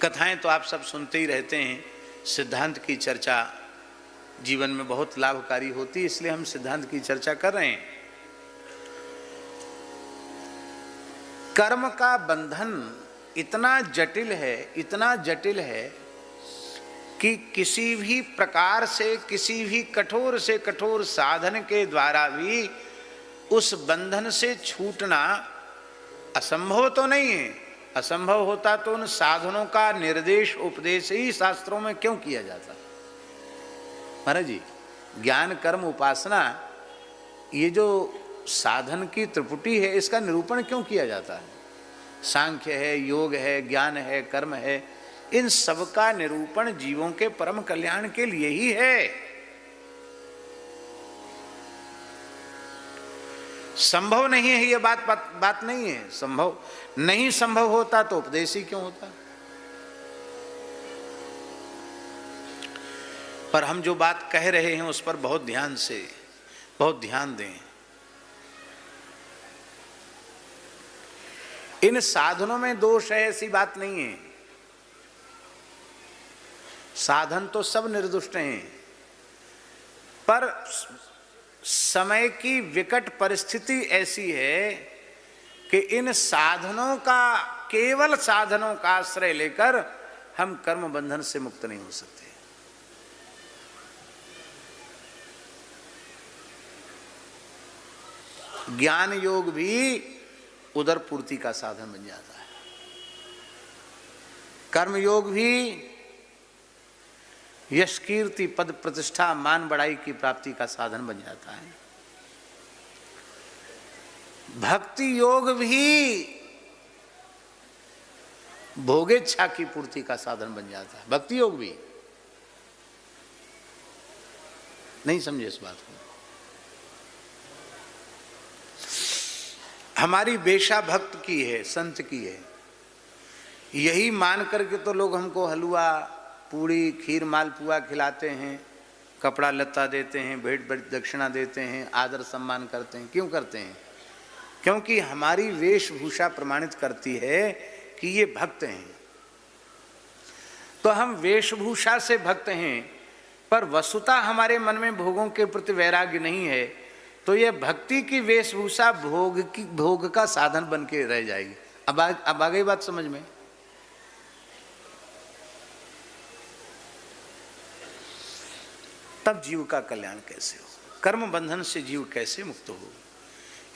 कथाएं तो आप सब सुनते ही रहते हैं। सिद्धांत की चर्चा जीवन में बहुत लाभकारी होती है, इसलिए हम सिद्धांत की चर्चा कर रहे हैं। कर्म का बंधन इतना जटिल है कि किसी भी प्रकार से, किसी भी कठोर से कठोर साधन के द्वारा भी उस बंधन से छूटना असंभव तो नहीं है। असंभव होता तो उन साधनों का निर्देश उपदेश ही शास्त्रों में क्यों किया जाता? महाराज जी, ज्ञान कर्म उपासना, ये जो साधन की त्रिपुटी है, इसका निरूपण क्यों किया जाता है? सांख्य है, योग है, ज्ञान है, कर्म है, इन सब का निरूपण जीवों के परम कल्याण के लिए ही है। संभव नहीं है ये बात नहीं है। संभव नहीं, संभव होता तो उपदेश ही क्यों होता? पर हम जो बात कह रहे हैं उस पर बहुत ध्यान दें। इन साधनों में दोष है ऐसी बात नहीं है। साधन तो सब निर्दुष्ट हैं, पर समय की विकट परिस्थिति ऐसी है कि इन साधनों का, केवल साधनों का आश्रय लेकर हम कर्म बंधन से मुक्त नहीं हो सकते। ज्ञान योग भी उदर पूर्ति का साधन बन जाता है, कर्म योग भी यश कीर्ति पद प्रतिष्ठा मान बढ़ाई की प्राप्ति का साधन बन जाता है, भक्ति योग भी भोगेच्छा की पूर्ति का साधन बन जाता है। भक्ति योग भी, नहीं समझे इस बात को? हमारी बेशा भक्त की है, संत की है, यही मान करके तो लोग हमको हलवा पूड़ी खीर मालपुआ खिलाते हैं, कपड़ा लत्ता देते हैं, भेंट दक्षिणा देते हैं, आदर सम्मान करते हैं। क्यों करते हैं? क्योंकि हमारी वेशभूषा प्रमाणित करती है कि ये भक्त हैं। तो हम वेशभूषा से भक्त हैं, पर वस्तुतः हमारे मन में भोगों के प्रति वैराग्य नहीं है, तो यह भक्ति की वेशभूषा भोग का साधन बन के रह जाएगी। अब आ गई बात समझ में? तब जीव का कल्याण कैसे हो? कर्म बंधन से जीव कैसे मुक्त हो?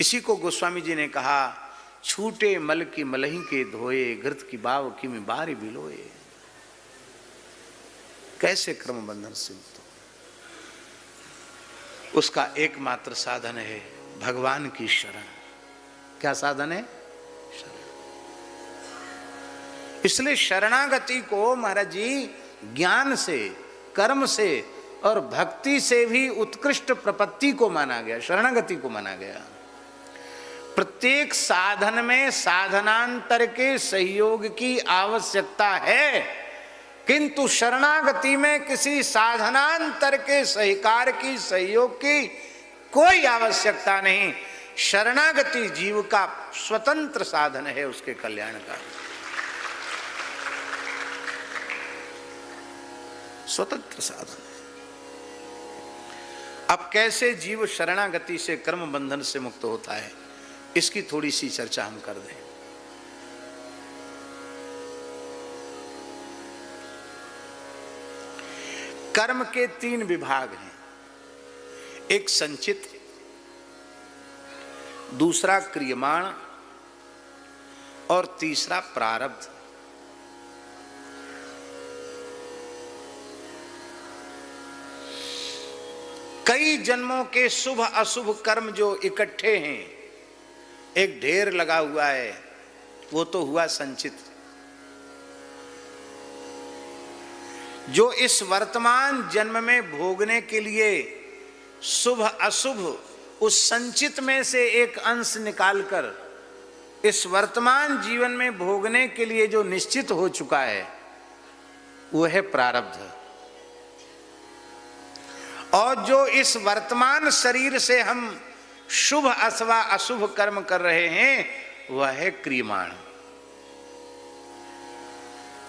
इसी को गोस्वामी जी ने कहा, छूटे मल की मलही के धोए, घृत की बाव की में बारी बिलोए। कैसे कर्म बंधन से मुक्त हो? उसका एकमात्र साधन है भगवान की शरण। क्या साधन है? शरण। इसलिए शरणागति को महाराज जी ज्ञान से, कर्म से और भक्ति से भी उत्कृष्ट प्रपत्ति को माना गया, शरणागति को माना गया। प्रत्येक साधन में साधनांतर के सहयोग की आवश्यकता है, किंतु शरणागति में किसी साधनांतर के सहकार की, सहयोग की कोई आवश्यकता नहीं। शरणागति जीव का स्वतंत्र साधन है उसके कल्याण का, स्वतंत्र साधन। अब कैसे जीव शरणागति से कर्म बंधन से मुक्त होता है, इसकी थोड़ी सी चर्चा हम कर दें। कर्म के 3 विभाग हैं, एक संचित, दूसरा क्रियमाण और तीसरा प्रारब्ध। कई जन्मों के शुभ अशुभ कर्म जो इकट्ठे हैं, एक ढेर लगा हुआ है, वो तो हुआ संचित। जो इस वर्तमान जन्म में भोगने के लिए शुभ अशुभ उस संचित में से एक अंश निकालकर इस वर्तमान जीवन में भोगने के लिए जो निश्चित हो चुका है, वो है प्रारब्ध। और जो इस वर्तमान शरीर से हम शुभ अथवा अशुभ कर्म कर रहे हैं, वह है क्रियमाण।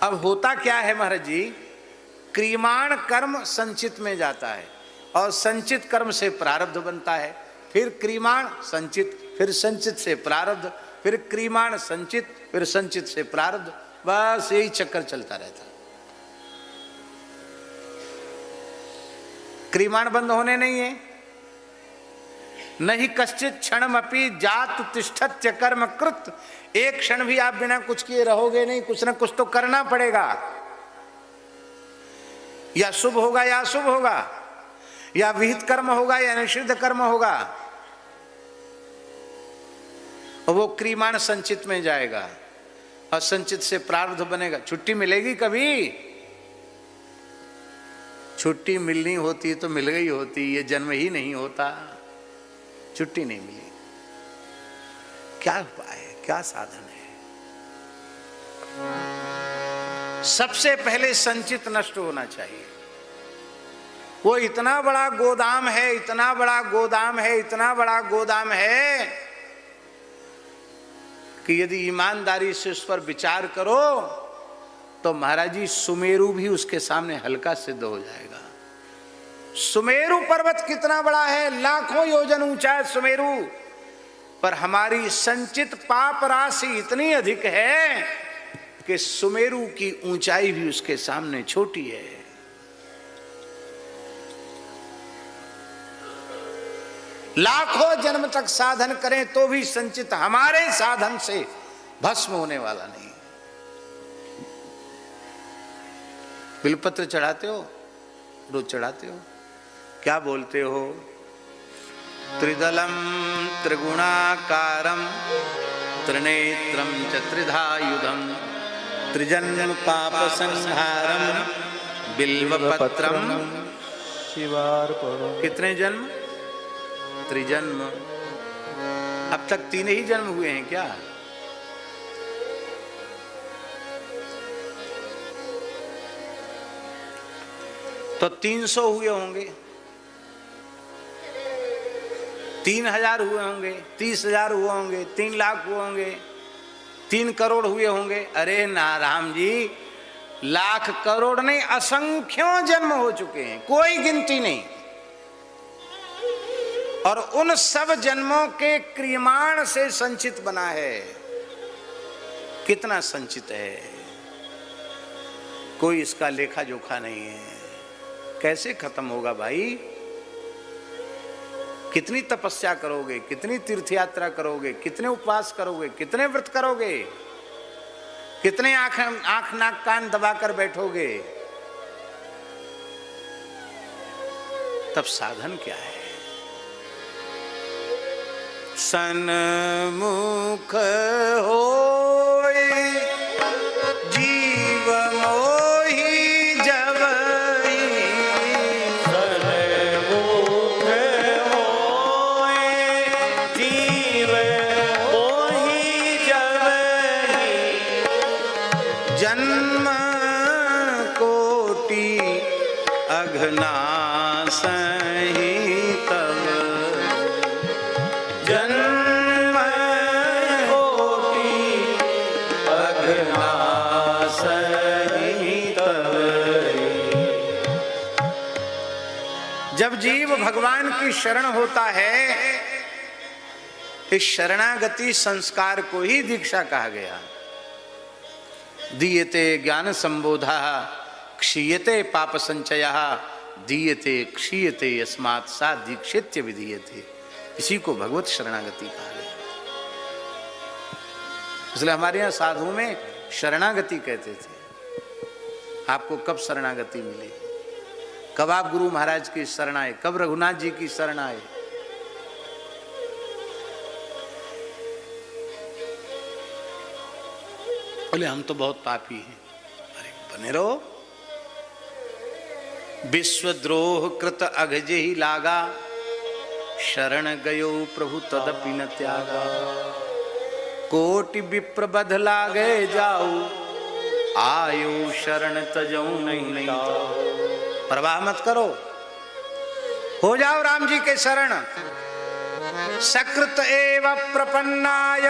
अब होता क्या है महाराज जी, क्रियमाण कर्म संचित में जाता है और संचित कर्म से प्रारब्ध बनता है, फिर क्रियमाण संचित, फिर संचित से प्रारब्ध, फिर क्रियमाण संचित, फिर संचित से प्रारब्ध, बस यही चक्कर चलता रहता है। क्रियमाण बंद होने नहीं है। नहीं कश्चित क्षणमपि जात तिष्ठत्य कर्म कृत, एक क्षण भी आप बिना कुछ किए रहोगे नहीं, कुछ ना कुछ तो करना पड़ेगा, या शुभ होगा या अशुभ होगा, या विहित कर्म होगा या निषिद्ध कर्म होगा, और वो क्रियमाण संचित में जाएगा और संचित से प्रारब्ध बनेगा। छुट्टी मिलेगी कभी? छुट्टी मिलनी होती तो मिल गई होती, ये जन्म ही नहीं होता, छुट्टी नहीं मिली। क्या उपाय है, क्या साधन है? सबसे पहले संचित नष्ट होना चाहिए। वो इतना बड़ा गोदाम है, इतना बड़ा गोदाम है, इतना बड़ा गोदाम है कि यदि ईमानदारी से उस पर विचार करो तो महाराज जी सुमेरु भी उसके सामने हल्का सिद्ध हो जाएगा। सुमेरु पर्वत कितना बड़ा है, लाखों योजन ऊंचा है सुमेरु, पर हमारी संचित पाप राशि इतनी अधिक है कि सुमेरु की ऊंचाई भी उसके सामने छोटी है। लाखों जन्म तक साधन करें तो भी संचित हमारे साधन से भस्म होने वाला नहीं। बिलपत्र चढ़ाते हो, रोज चढ़ाते हो, क्या बोलते हो? त्रिदलम त्रिगुणाकारम त्रिनेत्रम च त्रिधायुधम त्रिजन्म पाप संहारम बिल्वपत्रम शिवार्पणम। कितने जन्म? त्रिजन्म। अब तक 3 ही जन्म हुए हैं क्या? तो 300 हुए होंगे, 3000 हुए होंगे, 30,000 हुए होंगे, 3 लाख हुए होंगे, 3 करोड़ हुए होंगे। अरे नाराम जी, लाख करोड़ नहीं, असंख्यों जन्म हो चुके हैं, कोई गिनती नहीं। और उन सब जन्मों के क्रियमाण से संचित बना है। कितना संचित है, कोई इसका लेखा जोखा नहीं है। कैसे खत्म होगा भाई? कितनी तपस्या करोगे, कितनी तीर्थ यात्रा करोगे, कितने उपवास करोगे, कितने व्रत करोगे, कितने आंख नाक कान दबाकर बैठोगे? तब साधन क्या है? सन्मुख होए जीव मोहि जवई, सन्मुख होए जीव मोहि जवई, जन्म कोटि अघनासहि तब, जन्म कोटि अघनासहि तब। जब जीव भगवान की शरण होता है, इस शरणागति संस्कार को ही दीक्षा कहा गया। दीयते ज्ञान संबोधा क्षीयते पाप संचय, दीयते क्षीयते यस्मात् सा दीक्षित्य विधीयते। इसी को भगवत शरणागति कहा गया। इसलिए हमारे यहाँ साधु में शरणागति कहते थे। आपको कब शरणागति मिली? कब आप गुरु महाराज की शरण आए? कब रघुनाथ जी की शरण आए? बोले हम तो बहुत पापी हैं। अरे बने रहो। विश्वद्रोह कृत अघजे ही लागा, शरण गयो प्रभु तदपि न त्यागा। कोटि विप्र बध लागे जाऊ, आयु शरण तजऊ नहीं। परवाह मत करो, हो जाओ राम जी के शरण। सकृत एव प्रपन्नाय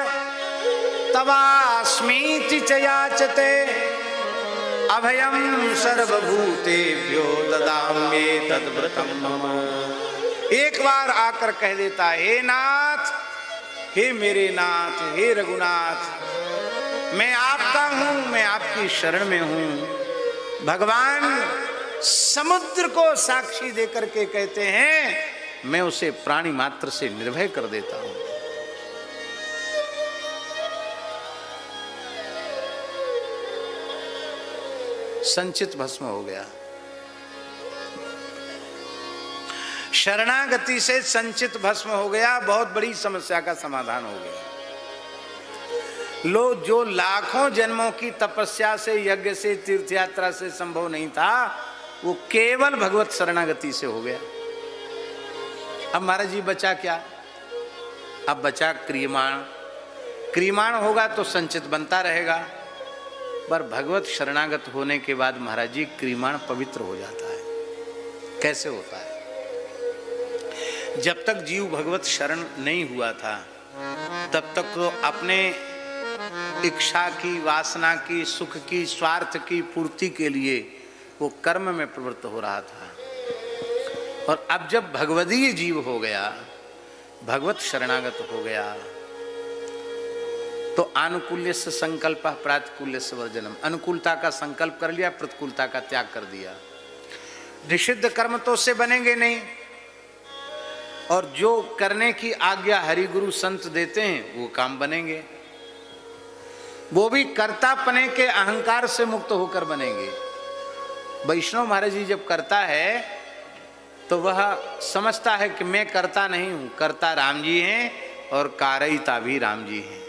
तवास्मीति च याचते, अभयम सर्वभूतेभ्यो ददाम्ये तद्व्रतम मम। एक बार आकर कह देता, हे नाथ, हे मेरे नाथ, हे रघुनाथ, मैं आपका हूं, मैं आपकी शरण में हूं। भगवान समुद्र को साक्षी देकर के कहते हैं, मैं उसे प्राणी मात्र से निर्भय कर देता हूं। संचित भस्म हो गया। शरणागति से संचित भस्म हो गया, बहुत बड़ी समस्या का समाधान हो गया। लो जो लाखों जन्मों की तपस्या से, यज्ञ से, तीर्थ यात्रा से संभव नहीं था, वो केवल भगवत शरणागति से हो गया। अब महाराज जी बचा क्या? अब बचा क्रियमाण। क्रियमाण होगा तो संचित बनता रहेगा, पर भगवत शरणागत होने के बाद महाराज जी क्रियमाण पवित्र हो जाता है। कैसे होता है? जब तक जीव भगवत शरण नहीं हुआ था, तब तक तो अपने इच्छा की, वासना की, सुख की, स्वार्थ की पूर्ति के लिए वो कर्म में प्रवृत्त हो रहा था। और अब जब भगवदीय जीव हो गया, भगवत शरणागत हो गया, तो अनुकूल्य से संकल्प प्रतिकूल्य से वर्जनम। अनुकूलता का संकल्प कर लिया, प्रतिकूलता का त्याग कर दिया। निषिद्ध कर्म तो उससे बनेंगे नहीं, और जो करने की आज्ञा हरि गुरु संत देते हैं वो काम बनेंगे। वो भी कर्तापने के अहंकार से मुक्त होकर बनेंगे। वैष्णव महाराज जी जब करता है तो वह समझता है कि मैं करता नहीं हूं, करता राम जी हैं और कारयिता भी राम जी हैं।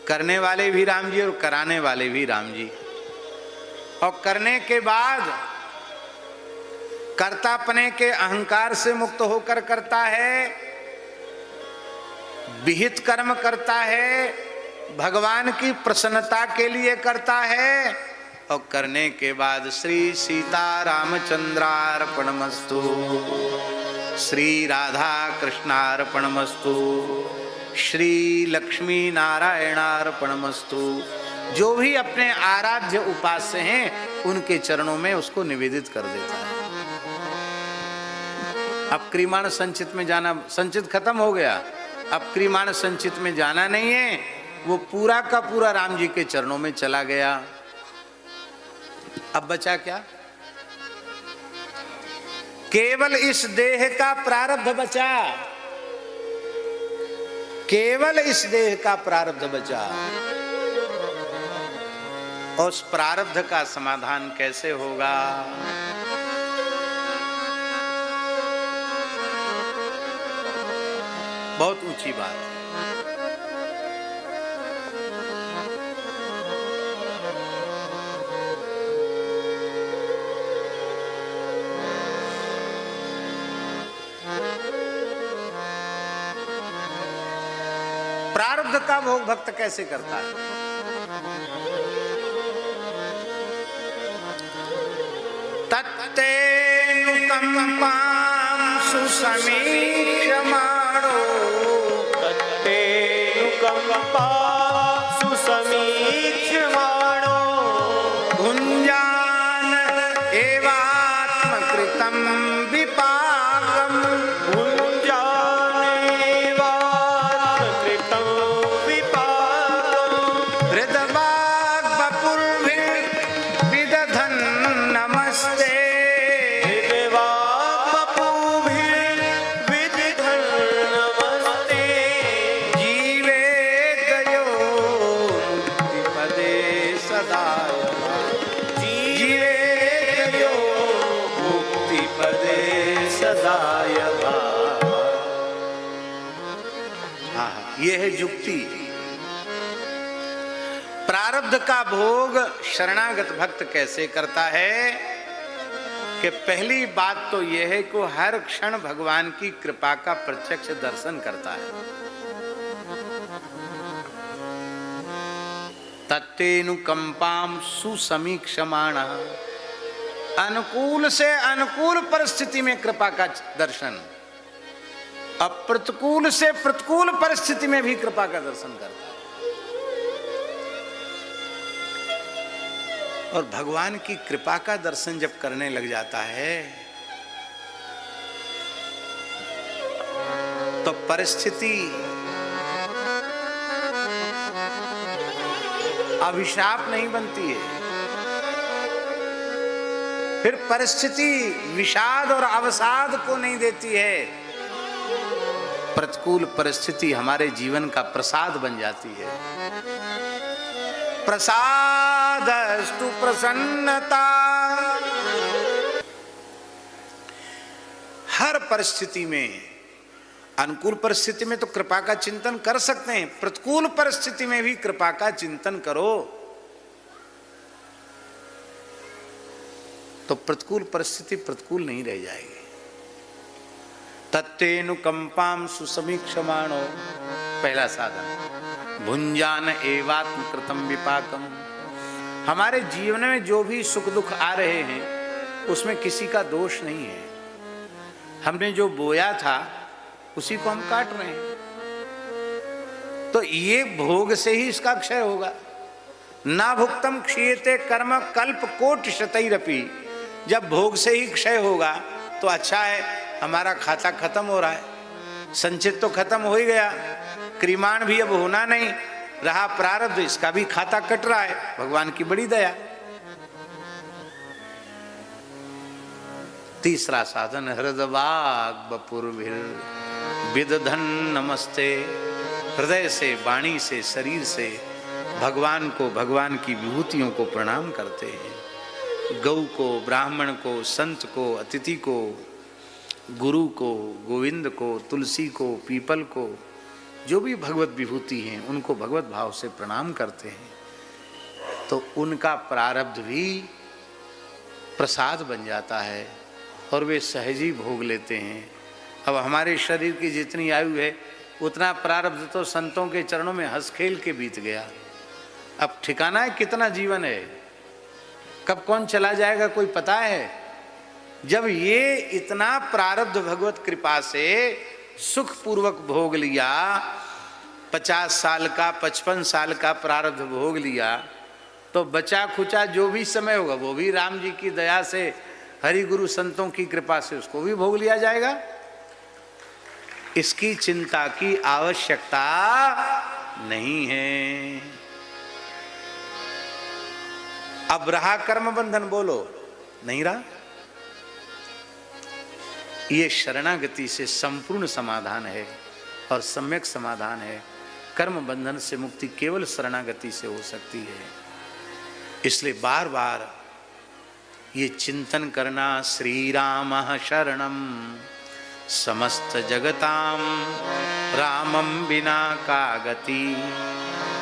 करने वाले भी राम जी और कराने वाले भी राम जी। और करने के बाद कर्तापने के अहंकार से मुक्त होकर करता है, विहित कर्म करता है, भगवान की प्रसन्नता के लिए करता है, और करने के बाद श्री सीता रामचंद्रार्पणमस्तु, श्री राधा कृष्णार्पणमस्तु, श्री लक्ष्मी नारायणार्पणमस्तु। जो भी अपने आराध्य उपास्य हैं उनके चरणों में उसको निवेदित कर देता है। अब क्रियमाण संचित में जाना, संचित खत्म हो गया, अब क्रियमाण संचित में जाना नहीं है, वो पूरा का पूरा राम जी के चरणों में चला गया। अब बचा क्या? केवल इस देह का प्रारब्ध बचा, केवल इस देह का प्रारब्ध बचा। और उस प्रारब्ध का समाधान कैसे होगा? बहुत ऊंची बात है। प्रारब्ध का भोग भक्त कैसे करता है? तत्तेनुकंपां सुसमीक्षमाणो, तत्तेनुकंपां सुसमीक्षमाणो, भुञ्जान एवात्मकृतं विपाकम्, यह है जुक्ति। प्रारब्ध का भोग शरणागत भक्त कैसे करता है? कि पहली बात तो यह है कि हर क्षण भगवान की कृपा का प्रत्यक्ष दर्शन करता है। तत्तेनुकंपां सुसमीक्षमाणः, अनुकूल से अनुकूल परिस्थिति में कृपा का दर्शन, अप्रतिकूल से प्रतिकूल परिस्थिति में भी कृपा का दर्शन करता है। और भगवान की कृपा का दर्शन जब करने लग जाता है तो परिस्थिति अभिशाप नहीं बनती है, फिर परिस्थिति विषाद और अवसाद को नहीं देती है। प्रतिकूल परिस्थिति हमारे जीवन का प्रसाद बन जाती है। प्रसादस्तु प्रसन्नता। हर परिस्थिति में, अनुकूल परिस्थिति में तो कृपा का चिंतन कर सकते हैं, प्रतिकूल परिस्थिति में भी कृपा का चिंतन करो तो प्रतिकूल परिस्थिति प्रतिकूल नहीं रह जाएगी। तत्तेनुकंपाम सुसमीक्षमाणो, पहला साधन। भुंजान एवात्म कृतम विपाकम। हमारे जीवन में जो भी सुख दुख आ रहे हैं उसमें किसी का दोष नहीं है। हमने जो बोया था उसी को हम काट रहे हैं, तो ये भोग से ही इसका क्षय होगा। ना भुक्तम क्षीयते कर्म कल्प कोटि शतैरपि। जब भोग से ही क्षय होगा तो अच्छा है, हमारा खाता खत्म हो रहा है, संचित तो खत्म हो ही गया, क्रिमाण भी अब होना नहीं रहा, प्रारब्ध इसका भी खाता कट रहा है। भगवान की बड़ी दया। तीसरा साधन, हृदवाग बपुर्भिर विदधन नमस्ते। हृदय से, वाणी से, शरीर से भगवान को, भगवान की विभूतियों को प्रणाम करते हैं। गौ को, ब्राह्मण को, संत को, अतिथि को, गुरु को, गोविंद को, तुलसी को, पीपल को, जो भी भगवत विभूति हैं उनको भगवत भाव से प्रणाम करते हैं तो उनका प्रारब्ध भी प्रसाद बन जाता है और वे सहज ही भोग लेते हैं। अब हमारे शरीर की जितनी आयु है उतना प्रारब्ध तो संतों के चरणों में हंस खेल के बीत गया। अब ठिकाना है कितना जीवन है, कब कौन चला जाएगा कोई पता है। जब ये इतना प्रारब्ध भगवत कृपा से सुख पूर्वक भोग लिया, 50 साल का 55 साल का प्रारब्ध भोग लिया, तो बचा खुचा जो भी समय होगा वो भी राम जी की दया से, हरि गुरु संतों की कृपा से उसको भी भोग लिया जाएगा। इसकी चिंता की आवश्यकता नहीं है। अब रहा कर्म बंधन, बोलो नहीं रहा। ये शरणागति से संपूर्ण समाधान है और सम्यक समाधान है। कर्म बंधन से मुक्ति केवल शरणागति से हो सकती है। इसलिए बार बार ये चिंतन करना, श्री राम शरणम समस्त जगताम रामम बिना का गति।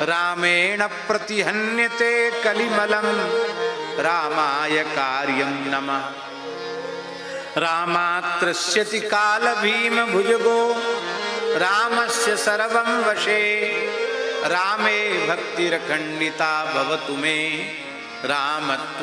रामेण प्रतिहन्यते कलिमलम रामाय कार्यम नमः। रामात्रस्यति काल भीम भुजगो रामस्य सर्वं वशे। रामे भक्तिरखंडिता भवतु मे रामत्वमेवाश्रयः।